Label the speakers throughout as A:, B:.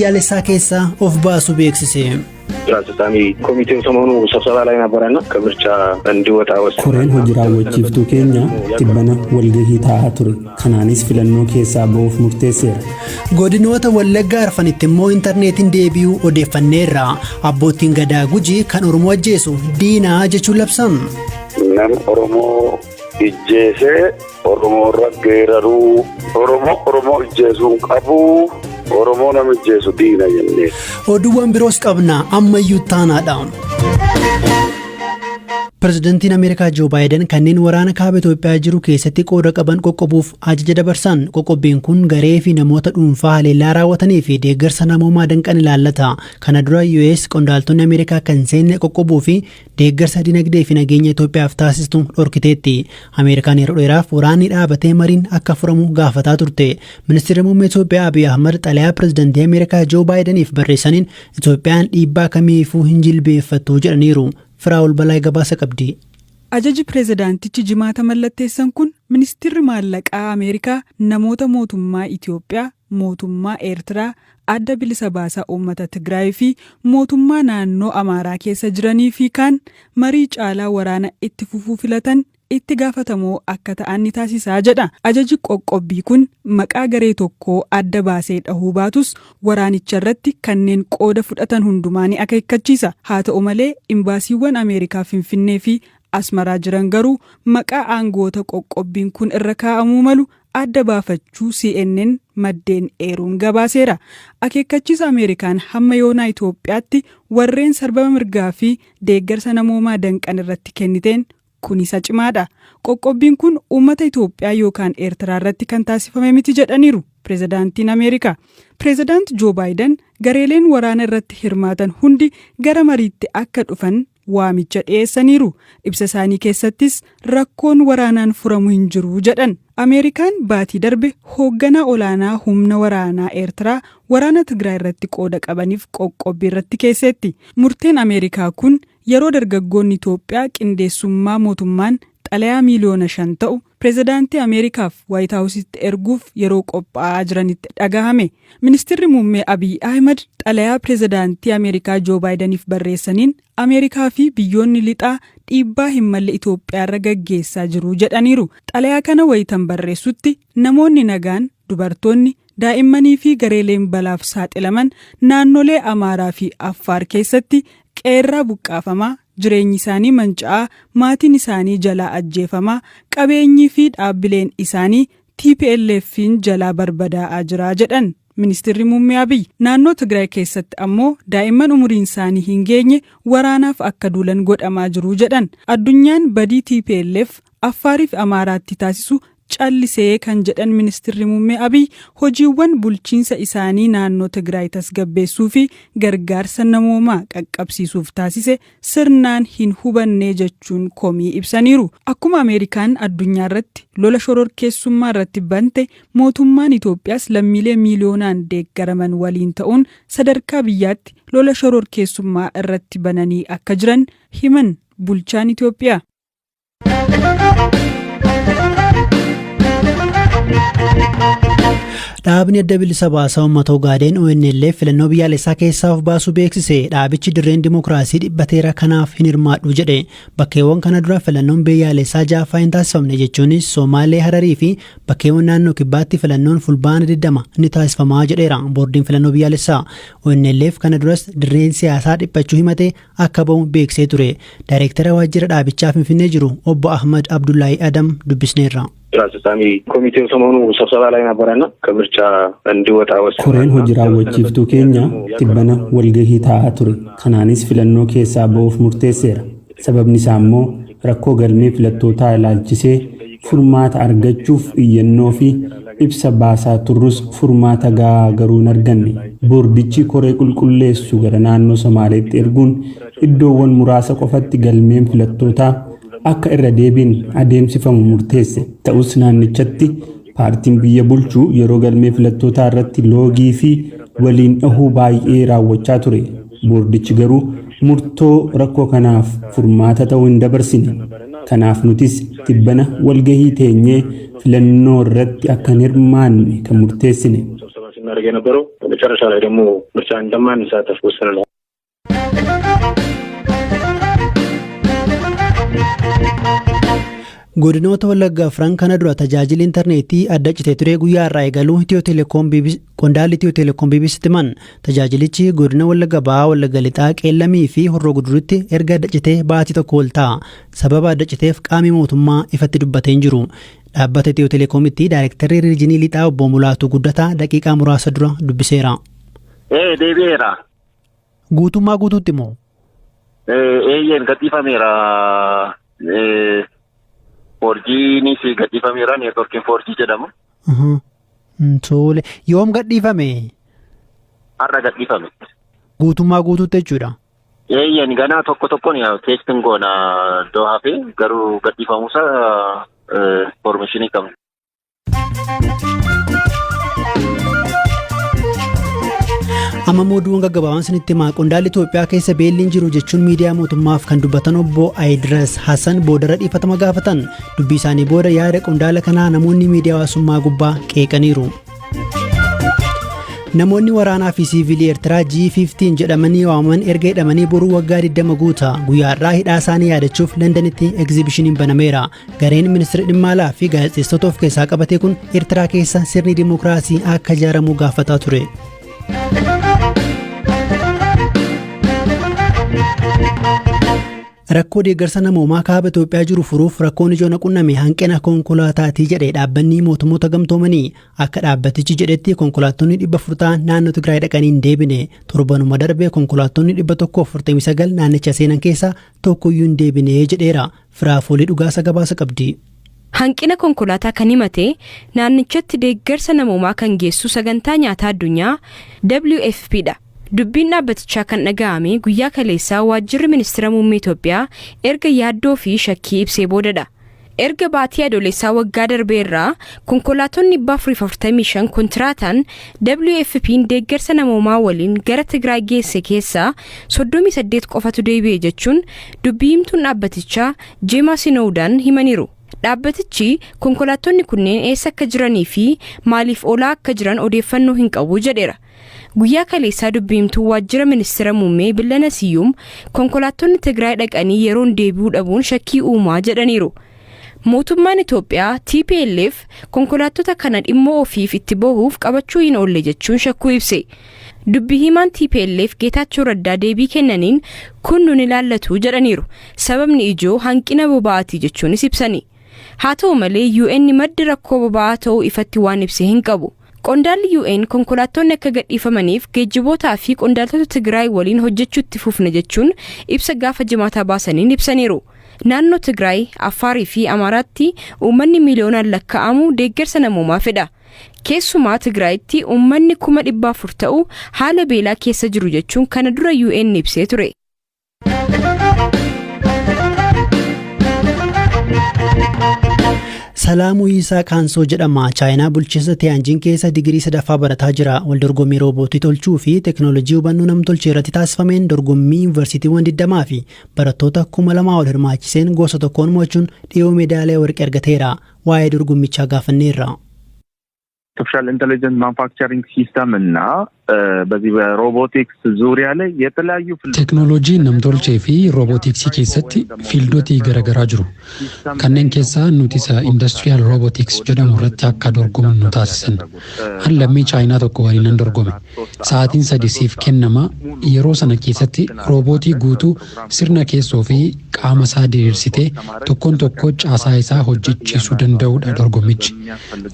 A: biyyaalessaa keessaa of baasuu beeksise.
B: Hatatamaa komitee ሰሞኑን ስብሰባ ላይ ነበርና ከምርጫ እንዲወጣ ወሰነ።
C: ኮሬን hojii raawwachiiftuu keenya tibbana walgahii taa'aa ture. Kanaanis filannoo keessaa ba'uuf murteesseera.
A: Godinoota Wallaggaa arfanitti immoo intarneetiin deebi'uu odeeffanneerra. Abbootiin gadaa Gujii kan Oromoo ajjeesu diinaa jechuun labsan.
D: Nam Oromoo ijjeesee Oromoo raggeeraruu Oromoo ijjeesuun qabu. Oromoo nama ijjeesu diina jennee.
A: Oduuwwan biroos qabna ammayyuu taanaadha. Pirezidaantiin Ameerikaa Joo Baayiden kanneen waraana kaaba Itoophiyaa jiru keessatti qooda qaban qoqqobuuf ajaja dabarsan. Qoqqobbiin kun garee fi namoota dhuunfaa haleellaa raawwatanii fi deeggarsa namoomaa danqan ilaallata. Kana dura US qondaaltonni Ameerikaa kan seenne qoqqobuu fi deeggarsa dinagdee fi nageenya Itoophiyaaf taasistu dhorkiteetti. Ameerikaan yeroo dheeraaf waraanni dhaabatee mariin akka furamu gaafataa turte. Ministeerri muummee Itoophiyaa Abiy Ahmad xalayaa pirezidaantii Ameerikaa Joo Baayideniif barreessaniin Itoophiyaan dhiibbaa kamiifuu hin jilbeeffattu jedhaniiru. Firaa'ol Balaa gabaasa qabdi.
E: Ajaji pirezidaantichi jimaata mallatteessan kun ministeerri maallaqaa Ameerikaa namoota mootummaa Itoophiyaa, mootummaa Eertiraa, adda bilisa baasaa uummata Tigraay fi mootummaa naannoo Amaaraa keessa jiranii fi kaan marii caalaa waraana itti fufuu filatan itti gaafatamoo akka ta'an ni taasisaa jedha. Ajaji qoqqobbii kun maqaa garee tokkoo adda baasee dhahuu baatus waraanicha irratti kanneen qooda fudhatan hundumaa ni akeekkachiisa. Haa ta'u malee imbaasiiwwan Ameerikaa Finfinnee fi Asmaraa jiran garuu maqaa aangoota qoqqobbiin kun irra kaa'amuu malu adda baafachuu CNN maddeen eeruun gabaaseera. Akeekkachiisa Ameerikaan hamma yoonaa Itoophiyaatti warreen sarbama mirgaa fi deeggarsa namoomaa danqan irratti kenniteen kun isa cimaadha. Qoqqobbiin kun uummata Itoophiyaa yookaan Eertiraa irratti kan taasifame miti jedhaniiru pirezidaantiin Ameerikaa. Pirezidaant Joo Baayiden gareeleen waraana irratti hirmaatan hundi gara mariitti akka dhufan waamicha dhiyeessaniiru. Ibsa isaanii keessattis rakkoon waraanaan furamu hin jiru jedhan. Ameerikaan baatii darbe hoogganaa olaanaa humna waraanaa Eertiraa waraana Tigraay irratti qooda qabaniif qoqqobbii irratti keessetti. Murteen Ameerikaa kun yeroo dargaggoonni Itoophiyaa qindeessummaa mootummaan xalayaa miliyoona 5 ta'u pirezidaantii Ameerikaaf White House'itti erguuf yeroo qophaa'aa jiranitti dhagahame. Ministeerri muummee Abiy Ahmad xalayaa pirezidaantii Ameerikaa Joo Baayideniif barreessaniin Ameerikaa fi biyyoonni lixaa dhiibbaa hin malle Itoophiyaa irra gaggeessaa jiru jedhaniiru. Xalayaa kana wayitan barreessutti namoonni nagaan, dubartoonni, daa'immanii fi gareeleen balaaf saaxilaman naannolee Amaaraa fi Affaar keessatti qeerraa buqqaafamaa, jireenyi isaanii manca'aa, maatiin isaanii jalaa ajjeefamaa, qabeenyii fi dhaabbileen isaanii TPLF'n jalaa barbadaa'aa jira jedhan. Ministeerri muummee Abiy naannoo Tigraay keessatti ammoo daa'imman umuriin isaanii hin geenye waraanaaf akka duulan godhamaa jiru jedhan. Addunyaan badii TPLF Affaarii fi Amaaraatti taasisu callisee kan jedhan ministeerri muummee Abiy hojiiwwan bulchiinsa isaanii naannoo Tigraay tasgabbeessuu fi gargaarsa namoomaa qaqqabsiisuuf taasise sirnaan hin hubannee jechuun komii ibsaniiru. Akkuma Ameerikaan addunyaa irratti lola shororkeessummaa irratti bante mootummaan Itoophiyaas lammiilee miliyoonaan deeggaraman waliin ta'uun sadarkaa biyyaatti lola shororkeessummaa irratti bananii akka jiran himan bulchaan Itoophiyaa.
A: Dhaabni adda bilisa baasaa uummata Ogaadeen ONLF filannoo biyyaalessaa keessaa of baasuu beeksise. Dhaabichi dirreen dimokiraasii dhibbateera kanaaf hin hirmaadhu jedhe. Bakkeewwan kana dura filannoon biyyaalessaa ja'affaa hin taasifamne jechuunis Somaalee, Hararii fi bakkeewwan naannoo kibbaatti filannoon fulbaana 20 ni taasifamaa jedheera boordiin filannoo biyyaalessaa. ONLF kana duras dirreen siyaasaa dhiphachuu himatee akka ba'u beeksisee ture. Daayireektara waajjira dhaabichaa Finfinnee jiru obbo Ahmad Abdullahi Adam dubbisneerra.
B: Hatatamaa komitee ሰሞኑን ስብሰባ ላይ ነበርና ከምርጫ እንዲወጣ ወሰነ.
C: ኮሬን hojii raawwachiiftuu keenya tibbana walgahii taa'aa ture. Kanaanis filannoo keessaa ba'uuf murteesseera. Sababni isaa immoo rakkoo galmee filattootaa ilaalchisee furmaata argachuuf iyyannoo fi ibsa baasaa turrus furmaata gahaa garuu hin arganne. Boordichi koree qulqulleessu gara naannoo Somaaleetti erguun iddoowwan muraasa qofatti galmeen filattootaa akka irra deebiin adeemsifamu murteesse. Ta'us naannichatti paartiin biyya bulchuu yeroo galmee filattootaa irratti loogii fi waliin dhahuu baay'ee raawwachaa ture. Boordichi garuu murtoo rakkoo kanaaf furmaata ta'uu hin dabarsine. Kanaaf nutis tibbana walgahii teenyee filannoo irratti akka hin hirmaanne kan murteessine.
B: ሲደረግ የነበረው መጨረሻ ላይ ደግሞ ምርጫ እንደማንሳተፍ ወስነናል።
A: Godinoota Wallaggaa Afran kana dura tajaajila intarneetii adda citee ture guyyaa irraa eegaluu qondaalli Itiyoo Telekoom BBCtti himan. Tajaajilichi godina Wallagga Bahaa, Wallagga Lixaa, Qeellamii fi Horroo Guduritti erga adda citee baatii tokko ol ta'a. Sababa adda citeef qaamni mootummaa ifatti dubbatee hin jiru. Dhaabbata Itiyoo Telekoomitti Daayirektarri Riijinii Lixaa Obbo Mulaatuu Guddataa daqiiqaa muraasa dura dubbiseera.
F: Deebi'eera.
A: Guutummaa guutuutti moo?
F: Eeyyeen gadhiifameera. 4G ni si gadhiifameera, neetworkiin 4G jedhamu.
A: Tole. Yoom gadhiifame?
F: Har'a gadhiifame.
A: Guutummaa guutuutti jechuudha.
F: Eeyyeen ganaa tokkoon teestiin goona doohaa fi garuu gadhiifamuusa information qabna.
A: Amma oduun gaggabaabaan sinitti himaa qondaalli Itoophiyaa keessa beelliin jiru jechuun miidiyaa mootummaaf kan dubbatan obbo Ayidras Hassan boodara dhiifatama gaafatan. Dubbii isaanii booda yaada qondaala kanaa namoonni miidiyaa hawaasummaa gubbaa qeeqaniiru. Namoonni waraanaa fi siivilii Eertiraa G15 jedhamanii waamaman erga hidhamanii boruu waggaa 20 guuta. Guyyaa irraa hidhaa isaanii yaadachuuf Londanitti egzibishiniin banameera. Gareen ministeera dhimma alaa fi gaazexeessota of keessaa qabate kun Eertiraa keessa sirni dimookiraasii akka ijaaramu gaafataa ture. Rakkoo deeggarsa namoomaa kaaba Itoophiyaa jiru furuuf rakkoon ijoon qunname hanqina konkolaataatii jedhee dhaabbanni mootummoota gamtoomanii akka dhaabbatichi jedhetti konkolaattonni 400 naannoo Tigraay dhaqanii hin deebine. Torbanuma darbe konkolaattonni 149 naannicha seenan keessaa tokkoyyuu hin deebine jedheera. Firaafoolii dhugaasa gabaasa qabdi.
G: Hanqina konkolaataa kan himate naannichatti deeggarsa namoomaa kan geessu sagantaa nyaataa addunyaa WFP dha. Dubbiin dhaabbatichaa kan dhaga'ame guyyaa kaleessaa waajjirri ministeera muummee Itoophiyaa erga yaaddoo fi shakkii ibsee boodadha. Erga baatii adoolessaa waggaa darbeerraa konkolaattonni 445 kontiraataan WFP'n deeggarsa namoomaa waliin gara Tigraay geesse keessaa 38 qofatu deebi'e jechuun dubbii himtuun dhaabbatichaa Jeema Sinoodaan himaniiru. Dhaabbatichi konkolaattonni kunneen eessa akka jiranii fi maaliif oolaa akka jiran odeeffannoo hin qabu jedheera. Guyyaa kaleessaa dubbiimtuu waajjira ministeera muummee Billana Siyyum konkolaattonni Tigraay dhaqanii yeroon deebi'uu dhabuun shakkii uumaa jedhaniiru. Mootummaan Itoophiyaa TPLF konkolaattota kana dhimma ofiif itti bahuuf qabachuu hin oolle jechuun shakkuu ibse. Dubbii himaan TPLF Geetaachoo Raddaa deebii kennaniin kun nun ilaallatu jedhaniiru. Sababni ijoo hanqina boba'aatii jechuunis ibsani. Haa ta'u malee UN madda rakkoo boba'aa ta'uu ifatti waan ibse hin qabu. Qondaalli UN konkolaattonni akka gadhiifamaniif geejjibootaa fi qondaaltota Tigraay waliin hojjechuutti fufna jechuun ibsa gaafa jimaataa baasaniin ibsaniiru. Naannoo Tigraay, Affaarii fi Amaaraatti uummanni miliyoonaan lakkaa'amu deeggarsa namoomaa fedha. Keessumaa Tigraayitti uummanni 400,000 ta'u haala beelaa keessa jiru jechuun kana dura UN ibsee ture.
A: Salaamuu Yisaa Kaansoo jedhama. Chaayinaa bulchiinsa Tiyaanjin keessa digirii 3ffaa barataa jira. Waldorgommii roobootii tolchuu fi teekinooloojii hubannoo namtolchee irratti taasifameen dorgommii yuunivarsiitiiwwan 20 fi barattoota 2,000 ol hirmaachiseen gosa tokkoon mo'achuun dhiyoo meedaaliyaa warqee argateera. Waa'ee dorgommichaa gaafanneerra.
H: Artificial Intelligence Manufacturing System እና በዚህ በሮቦቲክስ ዙሪያ ላይ የተለያዩ
I: ቴክኖሎጂ namtolchee fi roobootiksii keessatti fiildooti garaagaraa jiru. Kanneen keessaa nuti isa industrial robotics jedhamu irratti akka dorgomnu taasisan. An lammii Chaayinaa tokko waliin dorgome. Sa'aatiin 3 siif kennama. Yeroo sana keessatti roobootii guutuu sirna keessoo fi qaama isaa diriirsitee tokkoon tokko caasaa isaa hojjechiisuu danda'udha dorgommichi.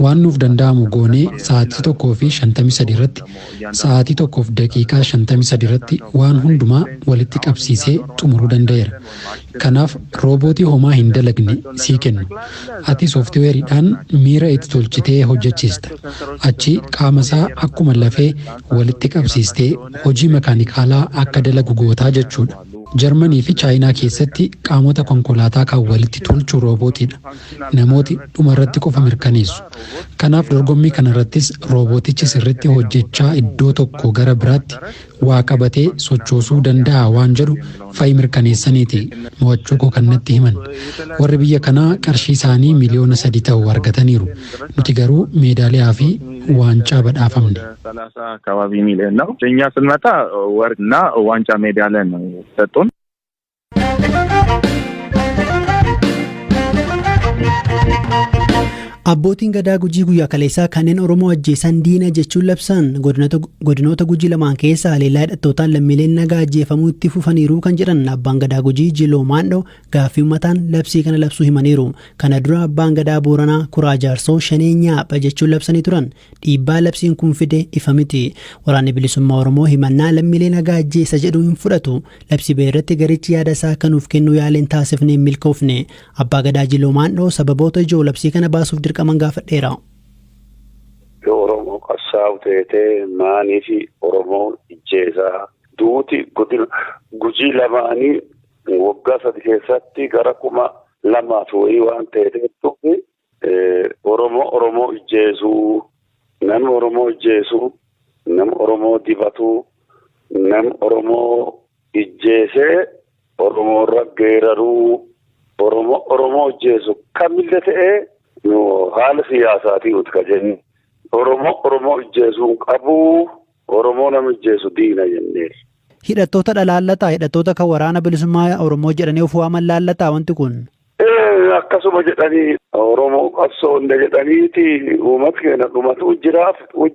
I: Waan nuuf danda'amu goonee sa'aatii 1 fi 53 irratti sa'aatii 1 fi daqiiqaa 53 irratti waan hundumaa walitti qabsiisee xumuruu danda'eera. Kanaaf roobootii homaa hin dalagne sii kennu. Ati sooftiweeriidhaan miira itti tolchitee hojjechiista. Achi qaama isaa akkuma lafee walitti qabsiistee hojii makaanikaalaa akka dalagu gootaa jechuudha. Jarmanii fi Chaayinaa keessatti qaamota konkolaataa kan walitti tolchuu roobootiidha. Namooti dhuma irratti qofa mirkaneessu. Kanaaf dorgommii kanarrattis roobootichi sirriitti hojjechaa iddoo tokko gara biraatti waa qabatee sochoosuu danda'a waan jedhu fa'i mirkaneessaniiti mo'achuu koo kannatti himan. Warri biyya kanaa qarshii isaanii miliyoona 3 ta'u argataniiru. Nuti garuu meedaaliyaa fi ዋንጫ በዳፈምነ
H: 30 አካባቢ ሚሊዮን ነው። እኛ ስንመጣ ወርቅና ዋንጫ ሜዳሊያ ነው ሰጡን።
A: Abbootiin gadaa Gujii guyyaa kaleessaa kanneen Oromoo ajjeesan diina jechuun labsan godinoota Gujii lamaan keessa haleellaa hidhattootaan lammiileen nagaa ajjeefamuu itti fufaniiru kan jedhan abbaan gadaa Gujii Jiloo Maandhoo gaaffii uummataan labsii kana labsuu himaniiru. Kana dura abbaan gadaa Booranaa Kuraa Jaarsoo shanee nyaapha jechuun labsanii turan dhiibbaa labsiin kun fide ifa miti. Waraanni bilisummaa Oromoo himannaa lammiilee nagaa ajjeesa jedhu hin fudhatu. Labsii ba'e irratti garichi yaada isaa akka nuuf kennu yaaleen taasifnee hin milkoofne. Abbaa gadaa Jiloo Maandhoo sababoota ijoo labsii kana baasuuf qaman gaafadheera.
D: Oromoo qabsaa'u ta'ee maaniif Oromoo ijjeesaa duuti Gujii lamaanii waggaa 3 keessatti gara 2,000 wayii waan ta'eef Oromoo ijjeesuu nama Oromoo ijjeesuu nama Oromoo dibatuu nama Oromoo ijjeesee Oromoo irra geeraruu Oromoo ijjeesuu kamillee ta'ee haala siyaasaatii utka jenni Oromoo ijjeesuun qabu Oromoo nama ijjeesu diina jennee.
A: Hidhattoota dhalallataa hidhattoota kan waraana bilisummaa Oromoo jedhanii of waaman laallataa wanti kun.
D: Akkasuma jedhanii Oromoo qabsoonne jedhaniiti uummata keenya dhumatu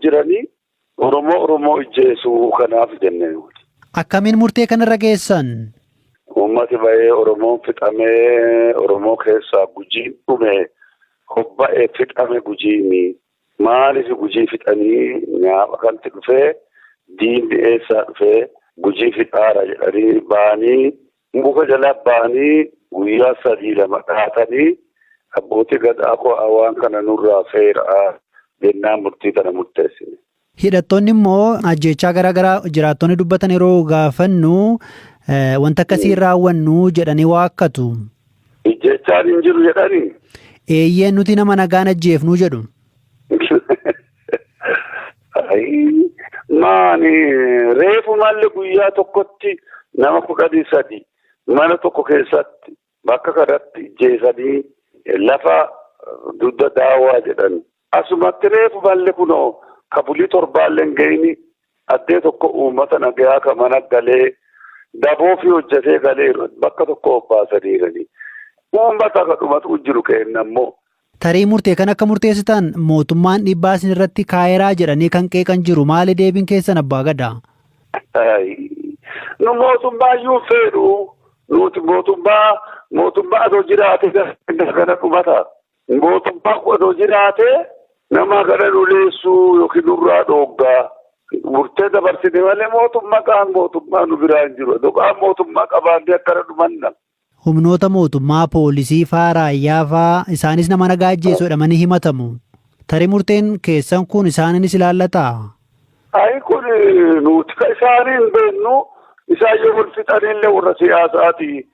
D: jiranii Oromoo ijjeesuu kanaaf jennee.
A: Akkamiin murtee kanarra geessan?
D: Uummati ba'ee Oromoon fixamee Oromoo keessaa Gujiin dhume. Hobba'ee fixame Gujiini maaliif Gujii fixanii nyaapha kanti dhufee diinni eessaa dhufee Gujii fixaara jedhanii ba'anii muka jala ba'anii guyyaa 2 dhaatanii abbootii gadaa waan kana nurraa feeraa jennaan murtii kana murteessine.
A: Hidhattoonni immoo ajjechaa garaagaraa jiraattonni dubbatan yeroo gaafannu wanta akkasii raawwannu jedhanii waakkatu.
D: Ijjechaan hin jiru jedhanii.
A: Eeyyeen nuti nama nagaan ajjeefnuu jedhu.
D: Maani reefu malli guyyaa tokkotti nama 13 mana tokko keessatti bakka kanatti ijjeesanii lafa dudda daawwaa jedhan. Asumatti reefu malli kunoo kabulii 7 ga'ini addee tokko uummata nagaa ka mana galee daboo fi hojjetee galee bakka tokko obbaasaniirani. Uummata akka dhumatu jiru kennammoo.
A: Tarii murtee kan akka murteessitan mootummaan dhiibbaa isin irratti kaayeraa jedhanii kan qeeqan jiru maali deebiin keessan abbaa gadaa?
D: Nu mootummaa iyyuu fedhu nuti mootummaa adoo jiraate kana dhumata. Mootummaa adoo jiraate nama kana nuleessuu yookiin nurraa dhooggaa. Murtee dabarsine malee mootummaa nu biraa hin jiru. Dhugaan mootummaa qabaannee akkana dhumanna.
A: Humnoota mootummaa poolisii faa raayyaa faa isaanis nama nagaa ajjeesuu jedhamanii himatamu. Tarii murteen keessan kun isaaninis ilaallataa?
D: Kun nuti ka isaanii hin beeknu isaan yoo wal fixanillee warra siyaasaati.